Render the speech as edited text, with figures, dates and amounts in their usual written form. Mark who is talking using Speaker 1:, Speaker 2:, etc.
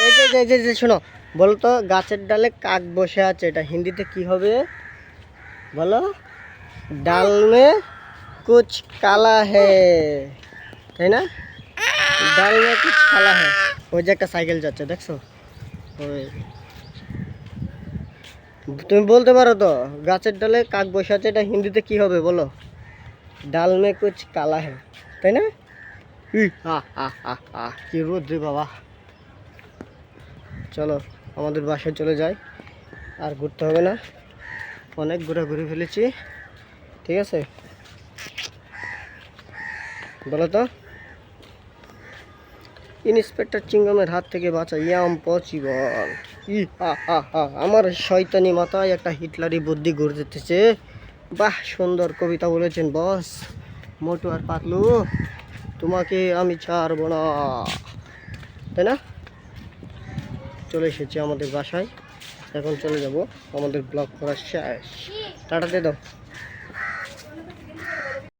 Speaker 1: এই যে শোনো, বলো তো গাছের ডালে কাক বসে আছে, এটা হিন্দিতে কি হবে বলো? ডাল মে কুছ কালা হে, তাই না? ডাল মে কুছ কালা হে। ওই যে একটা সাইকেল যাচ্ছে দেখছো? ওই তুমি বলতে পারো তো গাছের ডালে কাক বসে আছে, এটা হিন্দিতে কি হবে বলো? ডাল মে কুছ কালা হে, তাই না? কি রোদ রে বাবা। চলো আমাদের বাসায় চলে যাই, আর ঘুরতে হবে না, অনেক ঘোরাঘুরি ফেলেছি। ঠিক আছে, বলো তো ইন্সপেক্টর চিংগমের হাত থেকে বাঁচা ইম্পসিবল। আমার শয়তানি মাথায় একটা হিটলারি বুদ্ধি ঘুরে যেতেছে। বাহ, সুন্দর কবিতা বলেছেন বস। মোটু আর পাতলু, তোমাকে আমি ছাড়বো না, তাই না? চলে এসেছি আমাদের বাসায়, এখন চলে যাব, আমাদের ব্লগ করা শেষ। টাটা দিয়ে দাও।